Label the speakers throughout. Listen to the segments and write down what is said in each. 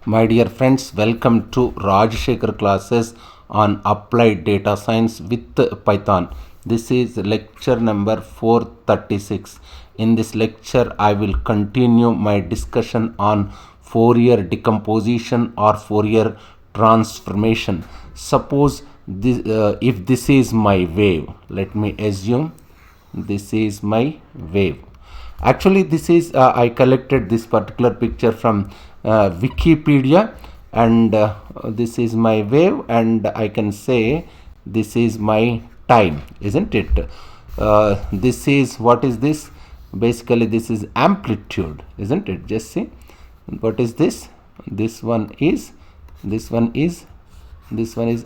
Speaker 1: My dear friends, welcome to Rajshekhar classes on applied data science with Python. This is lecture number 436. In this lecture, I will continue my discussion on Fourier decomposition or Fourier transformation. Suppose this, if this is my wave, let me assume this is my wave. Actually, this is I collected this particular picture from Wikipedia, and this is my wave, and I can say this is my time, isn't it? This is, what is this? Basically, this is amplitude, isn't it? Just see, what is this? This one is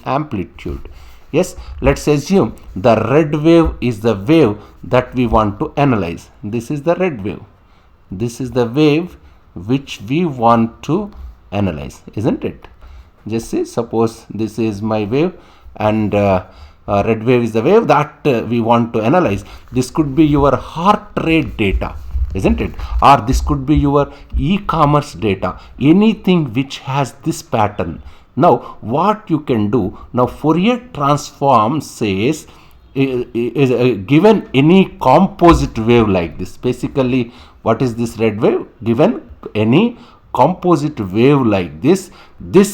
Speaker 1: amplitude. Yes, let's assume the red wave is the wave that we want to analyze. This is the red wave. This is the wave which we want to analyze, isn't it? Just see, suppose this is my wave, and red wave is the wave that we want to analyze. This could be your heart rate data, isn't it? Or this could be your e-commerce data, anything which has this pattern. Now, what you can do, now Fourier transform says, given any composite wave like this, basically what is this red wave? Given any composite wave like this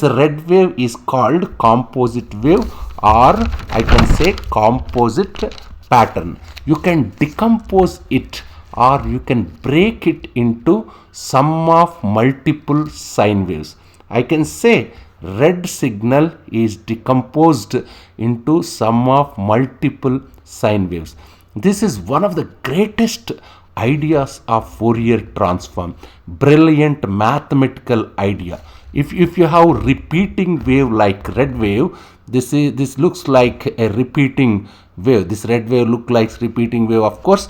Speaker 1: red wave is called composite wave, or I can say composite pattern. You can decompose it, or you can break it into sum of multiple sine waves. I can say red signal is decomposed into sum of multiple sine waves. This is one of the greatest ideas of Fourier transform. Brilliant mathematical idea. If you have repeating wave like red wave, this looks like a repeating wave. This red wave look like repeating wave. Of course,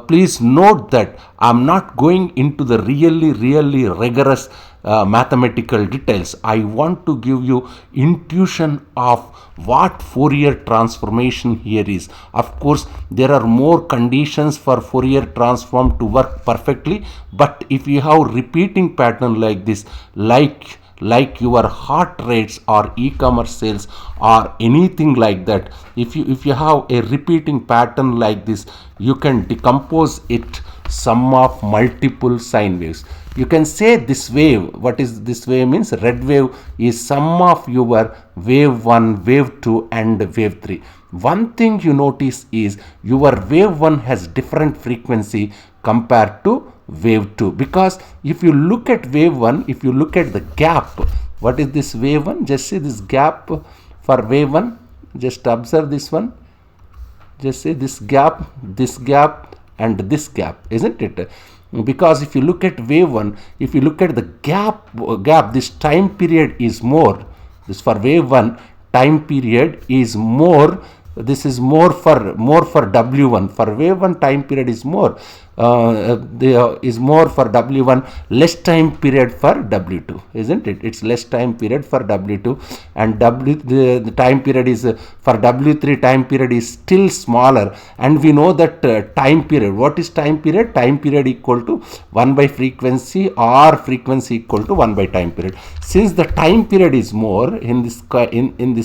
Speaker 1: please note that I'm not going into the really rigorous mathematical details. I want to give you intuition of what Fourier transformation here is. Of course, there are more conditions for Fourier transform to work perfectly, but if you have repeating pattern like this, like your heart rates or e-commerce sales or anything like that, if you have a repeating pattern like this, you can decompose it sum of multiple sine waves. You can say this wave, what is this wave means? Red wave is sum of your wave 1, wave 2 and wave 3. One thing you notice is your wave 1 has different frequency compared to wave 2, because if you look at wave 1, if you look at the gap, what is this wave 1? Just see this gap for wave 1. Just observe this one. Just see this gap and this gap, isn't it? Because if you look at wave 1, if you look at the gap, this time period is more. This for wave 1, time period is more. This is more for W1. For wave 1, time period is more. Is more for W1, less time period for W2, isn't it? It's less time period for W2, and the time period is for W3, time period is still smaller, and we know that time period, what is time period? Time period equal to 1 by frequency, or frequency equal to 1 by time period. Since the time period is more in this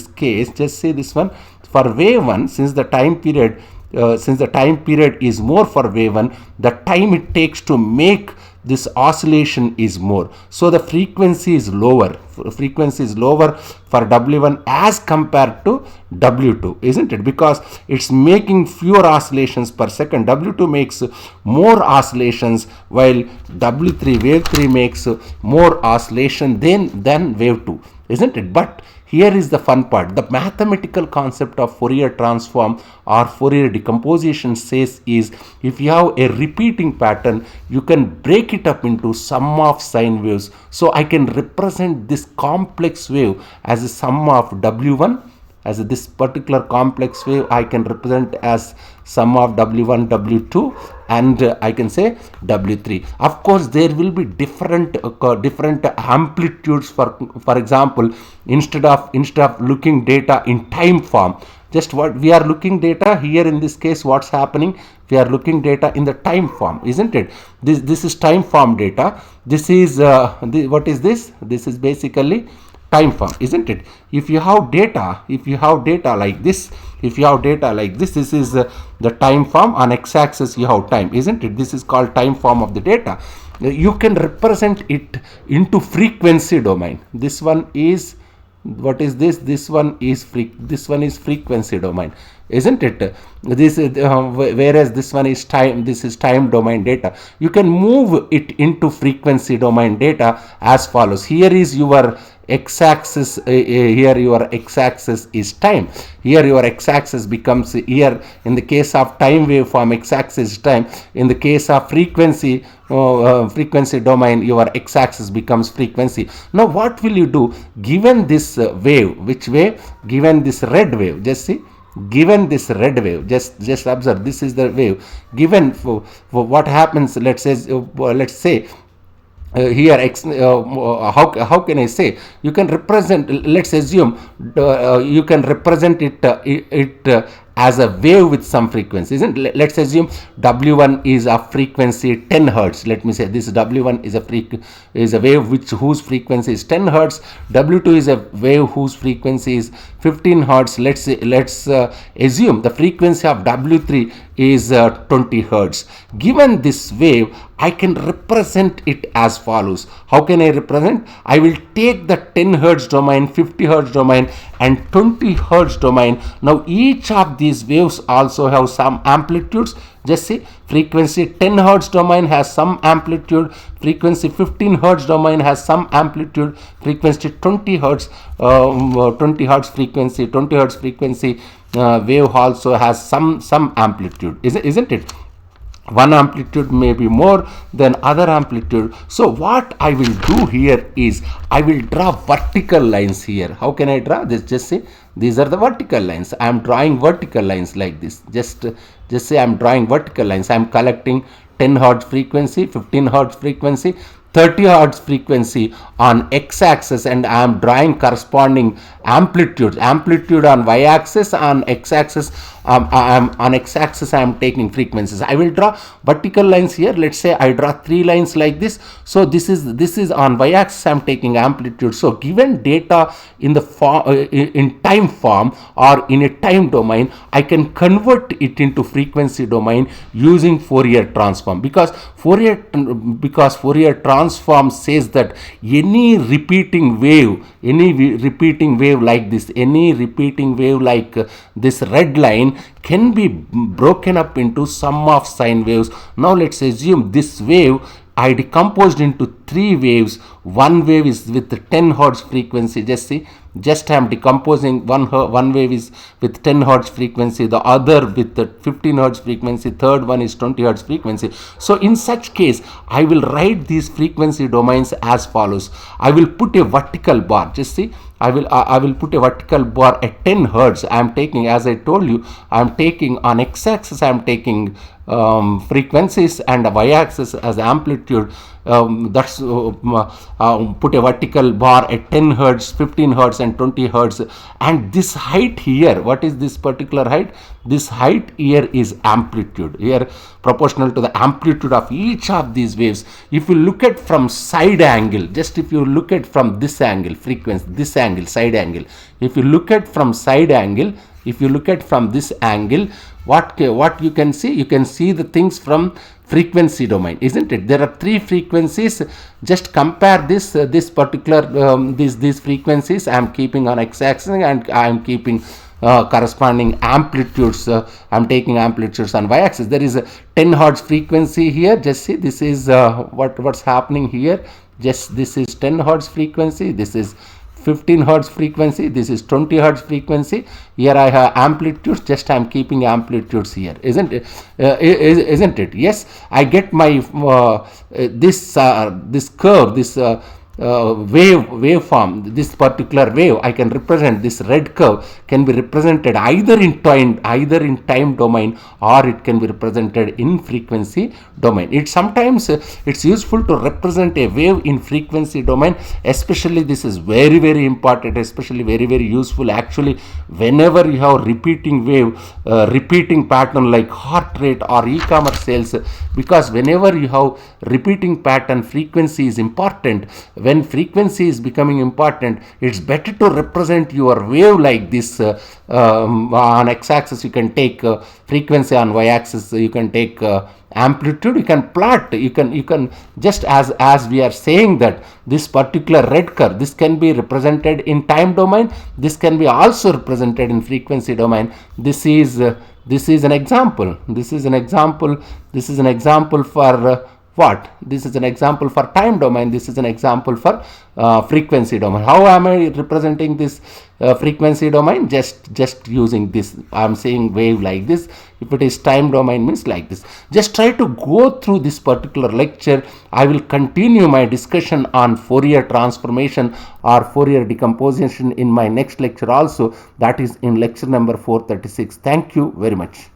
Speaker 1: case, just say this one for wave 1, since the time period is more for wave 1, the time it takes to make this oscillation is more. So the frequency is lower. Frequency is lower for W1 as compared to W2, isn't it? Because it's making fewer oscillations per second. W2 makes more oscillations, while W3, wave 3 makes more oscillation than wave 2, isn't it? But here is the fun part. The mathematical concept of Fourier transform or Fourier decomposition says is, if you have a repeating pattern, you can break it up into sum of sine waves. So I can represent this complex wave as a sum of W1. As this particular complex wave, I can represent as sum of W1, W2, and I can say W3. Of course, there will be different amplitudes. For example, instead of looking data in time form, just what we are looking data here in this case. What's happening, we are looking data in the time form, isn't it? This is time form data. This is what is this? This is basically time form, isn't it? If you have data like this, this is the time form. On x-axis you have time, isn't it? This is called time form of the data. You can represent it into frequency domain. This one is, what is this? This one is frequency domain, isn't it? This is whereas this one is time. This is time domain data. You can move it into frequency domain data as follows. Here is your x-axis, here your x-axis is time. Here your x-axis becomes, here in the case of time waveform, x-axis is time. In the case of frequency domain, your x-axis becomes frequency. Now what will you do given this wave? Which wave? Given this red wave, just see, given this red wave, just observe, this is the wave. Given for what happens, let's say here how can I say, you can represent, let's assume you can represent it as a wave with some frequency, isn't it? Let's assume W1 is a frequency 10 hertz. Let me say this W1 is a wave whose frequency is 10 hertz. W2 is a wave whose frequency is 15 hertz. Let's assume the frequency of W3 is 20 hertz. Given this wave, I can represent it as follows. How can I represent? I will take the 10 hertz domain, 50 hertz domain and 20 hertz domain. Now each of these waves also have some amplitudes. Just see, frequency 10 hertz domain has some amplitude, frequency 15 hertz domain has some amplitude, frequency 20 hertz frequency wave also has some amplitude, isn't it? One amplitude may be more than other amplitude. So what I will do here is I will draw vertical lines here. How can I draw this? Just say these are the vertical lines. I am drawing vertical lines like this. Just say I am drawing vertical lines. I am collecting 10 hertz frequency, 15 hertz frequency, 30 hertz frequency on x-axis, and I am drawing corresponding amplitude on y-axis. On x-axis on x-axis I am taking frequencies. I will draw vertical lines here. Let's say I draw 3 lines like this. So this is on y-axis I am taking amplitude. So given data in the in time form or in a time domain, I can convert it into frequency domain using Fourier transform, because Fourier transform says that any repeating wave like this, this red line can be broken up into sum of sine waves. Now let's assume this wave I decomposed into 3 waves. One wave is with 10 hertz frequency. Just see, I am decomposing one wave is with 10 hertz frequency, the other with 15 hertz frequency, third one is 20 hertz frequency. So in such case, I will write these frequency domains as follows. I will put a vertical bar. Just see, I will put a vertical bar at 10 hertz. I am taking, as I told you, I am taking on x-axis I am taking frequencies and y-axis as amplitude. That's put a vertical bar at 10 hertz, 15 hertz and 20 hertz. And this height here, what is this particular height? This height here is amplitude, here proportional to the amplitude of each of these waves. If you look at from side angle, just if you look at from this angle, frequency, this angle, side angle, if you look at from side angle, if you look at from this angle, what you can see? You can see the things from frequency domain, isn't it? There are 3 frequencies. Just compare this particular these frequencies I am keeping on x-axis, and I am keeping corresponding amplitudes. I am taking amplitudes on y-axis. There is a 10 hertz frequency here. Just see, this is what's happening here. Just this is 10 hertz frequency. This is 15 hertz frequency, this is 20 hertz frequency. Here I have amplitudes, just I am keeping amplitudes here, isn't it? Isn't it? Yes, I get my this curve, this waveform, this particular wave, I can represent this red curve can be represented either in time domain, or it can be represented in frequency domain. It sometimes it's useful to represent a wave in frequency domain, especially this is very important, especially very useful actually whenever you have repeating wave, repeating pattern like heart rate or e-commerce sales, because whenever you have repeating pattern, frequency is important. When frequency is becoming important, it's better to represent your wave like this. On x-axis you can take frequency, on y-axis you can take amplitude, you can plot, you can just as we are saying that this particular red curve, this can be represented in time domain, this can be also represented in frequency domain. This is an example, this is an example for what? This is an example for time domain, this is an example for frequency domain. How am I representing this frequency domain? Just using this, I am saying wave like this. If it is time domain, means like this. Just try to go through this particular lecture. I will continue my discussion on Fourier transformation or Fourier decomposition in my next lecture also, that is in lecture number 436. Thank you very much.